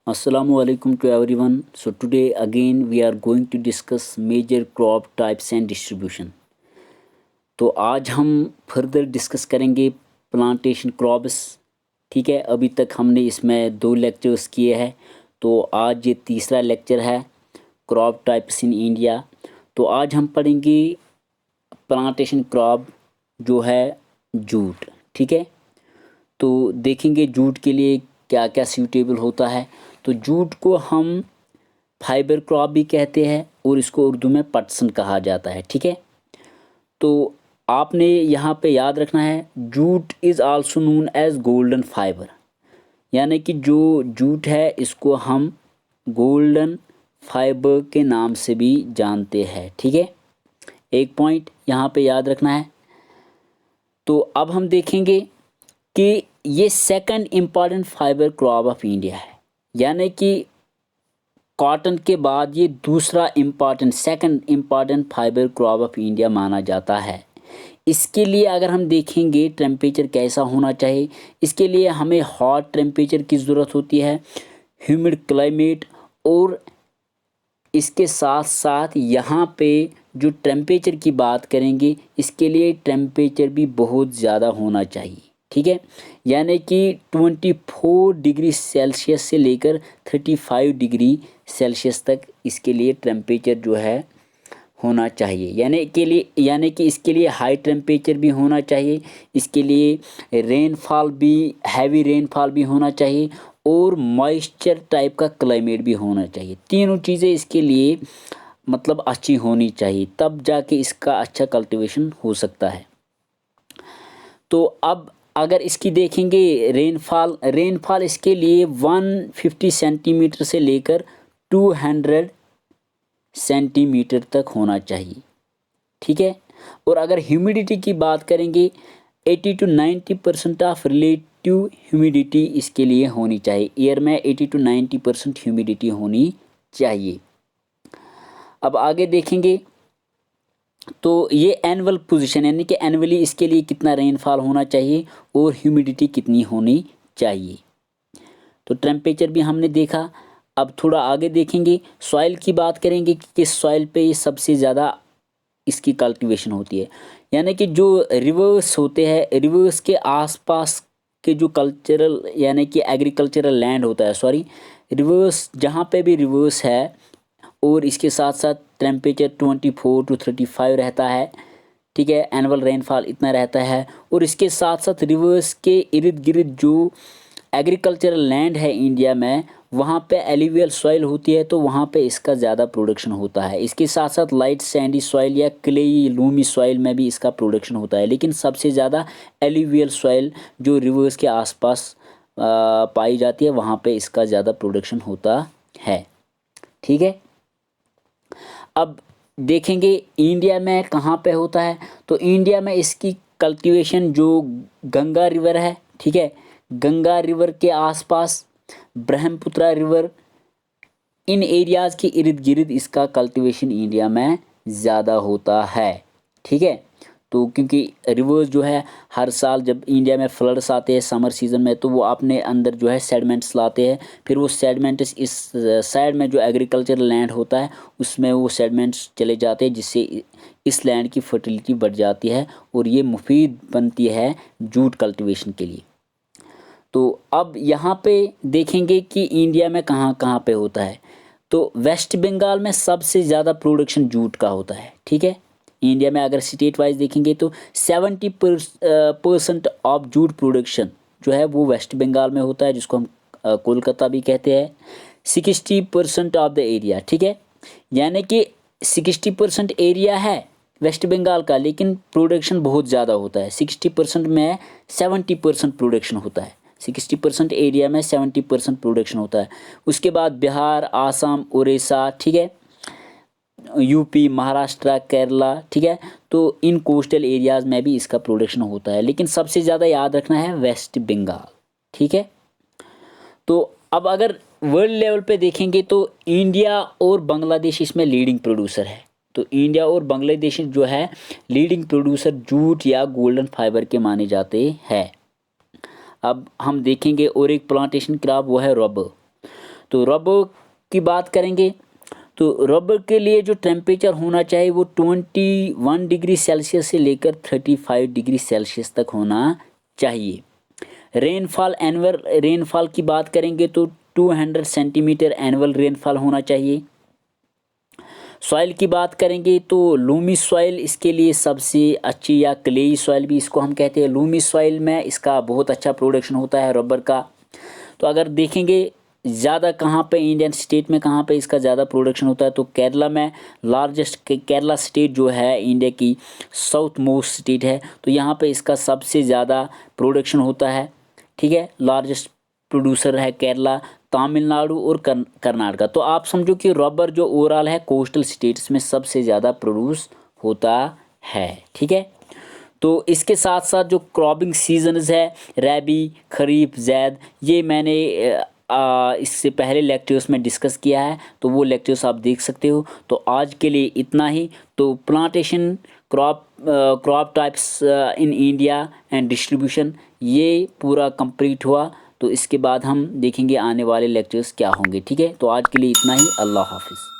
Assalamualaikum to everyone. So today again we are going to discuss major crop types and distribution. तो आज हम further discuss करेंगे plantation crops. ठीक है, अभी तक हमने इसमें 2 लेक्चर्स किए हैं, तो आज ये तीसरा लेक्चर है क्रॉप टाइप्स इन इंडिया। तो आज हम पढ़ेंगे प्लांटेशन क्रॉप जो है जूट। ठीक है, तो देखेंगे जूट के लिए क्या क्या सूटेबल होता है। तो जूट को हम फाइबर क्रॉप भी कहते हैं और इसको उर्दू में पटसन कहा जाता है। ठीक है, तो आपने यहाँ पे याद रखना है jute is also known as golden fibre, यानी कि जो जूट है इसको हम गोल्डन फाइबर के नाम से भी जानते हैं। ठीक है, एक पॉइंट यहाँ पे याद रखना है। तो अब हम देखेंगे कि ये second important fibre crop of India है, यानी कि कॉटन के बाद ये दूसरा second important fibre crop of India माना जाता है। इसके लिए अगर हम देखेंगे टेम्परेचर कैसा होना चाहिए, इसके लिए हमें हॉट टेम्परेचर की ज़रूरत होती है, ह्यूमिड क्लाइमेट, और इसके साथ साथ यहाँ पे जो टेम्परेचर की बात करेंगे इसके लिए टेम्परेचर भी बहुत ज़्यादा होना चाहिए। ठीक है, यानी कि 24 डिग्री सेल्सियस से लेकर 35 डिग्री सेल्सियस तक इसके लिए टेम्परेचर जो है होना चाहिए। यानी कि इसके लिए हाई टेम्परेचर भी होना चाहिए, इसके लिए रेनफॉल भी, हैवी रेनफॉल भी होना चाहिए, और मॉइस्चर टाइप का क्लाइमेट भी होना चाहिए। तीनों चीज़ें इसके लिए मतलब अच्छी होनी चाहिए, तब जाके इसका अच्छा कल्टीवेशन हो सकता है। तो अब अगर इसकी देखेंगे रेनफॉल इसके लिए 150 सेंटीमीटर से लेकर 200 सेंटीमीटर तक होना चाहिए। ठीक है, और अगर ह्यूमिडिटी की बात करेंगे 80 to 90% ऑफ रिलेटिव ह्यूमिडिटी इसके लिए होनी चाहिए। एयर में 80 to 90% ह्यूमिडिटी होनी चाहिए। अब आगे देखेंगे तो ये एनुअल पोजीशन, यानी कि एनुअली इसके लिए कितना रेनफॉल होना चाहिए और ह्यूमिडिटी कितनी होनी चाहिए। तो टेम्परेचर भी हमने देखा। अब थोड़ा आगे देखेंगे, सॉइल की बात करेंगे कि किस सॉइल पे ये सबसे ज़्यादा इसकी कल्टीवेशन होती है। यानी कि जो रिवर्स होते हैं, रिवर्स के आसपास के जो कल्चरल यानी कि एग्रीकल्चरल लैंड होता है, रिवर्स जहाँ पे भी रिवर्स है और इसके साथ साथ टेम्परेचर 24 to 35 रहता है। ठीक है, एनुअल रेनफॉल इतना रहता है, और इसके साथ साथ रिवर्स के इर्द गिर्द जो एग्रीकल्चरल लैंड है इंडिया में, वहाँ पे एलुवियल सॉइल होती है, तो वहाँ पे इसका ज़्यादा प्रोडक्शन होता है। इसके साथ साथ लाइट सैंडी सॉइल या क्लेई लूमी सॉइल में भी इसका प्रोडक्शन होता है, लेकिन सबसे ज़्यादा एलुवियल सॉइल जो रिवर्स के आसपास पाई जाती है वहाँ पे इसका ज़्यादा प्रोडक्शन होता है। ठीक है, अब देखेंगे इंडिया में कहाँ पे होता है। तो इंडिया में इसकी कल्टीवेशन जो गंगा रिवर है, ठीक है, गंगा रिवर के आसपास, ब्रह्मपुत्र रिवर, इन एरियाज़ के इर्द गिर्द इसका कल्टीवेशन इंडिया में ज़्यादा होता है। ठीक है, तो क्योंकि रिवर्स जो है हर साल जब इंडिया में फ्लड्स आते हैं समर सीज़न में, तो वो अपने अंदर जो है सेडमेंट्स लाते हैं, फिर वो सेडमेंट्स इस साइड में जो एग्रीकल्चरल लैंड होता है उसमें वो सेडमेंट्स चले जाते हैं, जिससे इस लैंड की फर्टिलिटी बढ़ जाती है और ये मुफीद बनती है जूट कल्टीवेशन के लिए। तो अब यहाँ पे देखेंगे कि इंडिया में कहाँ कहाँ पे होता है। तो वेस्ट बंगाल में सबसे ज़्यादा प्रोडक्शन जूट का होता है। ठीक है, इंडिया में अगर स्टेट वाइज देखेंगे तो 70% ऑफ जूट प्रोडक्शन जो है वो वेस्ट बंगाल में होता है, जिसको हम कोलकाता भी कहते हैं। 60% ऑफ द एरिया, ठीक है, यानी कि 60% एरिया है वेस्ट बंगाल का, लेकिन प्रोडक्शन बहुत ज़्यादा होता है। 60% में 70% प्रोडक्शन होता है, 60% एरिया में 70% प्रोडक्शन होता है। उसके बाद बिहार, आसाम, उड़ीसा, ठीक है, यूपी, महाराष्ट्र, केरला, ठीक है, तो इन कोस्टल एरियाज़ में भी इसका प्रोडक्शन होता है, लेकिन सबसे ज़्यादा याद रखना है वेस्ट बंगाल। ठीक है, तो अब अगर वर्ल्ड लेवल पे देखेंगे तो इंडिया और बांग्लादेश इसमें लीडिंग प्रोड्यूसर है। तो इंडिया और बांग्लादेश जो है लीडिंग प्रोड्यूसर जूट या गोल्डन फाइबर के माने जाते हैं। अब हम देखेंगे और एक प्लांटेशन क्रॉप वो है रबर। तो रबर की बात करेंगे तो रबर के लिए जो टेम्परेचर होना चाहिए वो 21 डिग्री सेल्सियस से लेकर 35 डिग्री सेल्सियस तक होना चाहिए। रेनफॉल एनुअल रेनफॉल की बात करेंगे तो 200 सेंटीमीटर एनुअल रेनफॉल होना चाहिए। सॉइल की बात करेंगे तो लूमी सॉइल इसके लिए सबसे अच्छी, या क्लेई सॉइल भी इसको हम कहते हैं। लूमी सॉइल में इसका बहुत अच्छा प्रोडक्शन होता है रबर का। तो अगर देखेंगे ज़्यादा कहाँ पे इंडियन स्टेट में कहाँ पे इसका ज़्यादा प्रोडक्शन होता है तो केरला में लार्जेस्ट, केरला स्टेट जो है इंडिया की साउथ मोस्ट स्टेट है, तो यहाँ पे इसका सबसे ज़्यादा प्रोडक्शन होता है। ठीक है, लार्जेस्ट प्रोड्यूसर है केरला, तमिलनाडु और कर्नाटका। तो आप समझो कि रबर जो ओवरऑल है कोस्टल स्टेट्स में सबसे ज़्यादा प्रोड्यूस होता है। ठीक है, तो इसके साथ साथ जो क्रॉपिंग सीजन्स है रबी, खरीफ, ज़ैद, ये मैंने इससे पहले लेक्चर्स में डिस्कस किया है, तो वो लेक्चर्स आप देख सकते हो। तो आज के लिए इतना ही। तो plantation, crop types in India and distribution, ये पूरा कंप्लीट हुआ। तो इसके बाद हम देखेंगे आने वाले लेक्चर्स क्या होंगे। ठीक है, तो आज के लिए इतना ही। अल्लाह हाफिज़।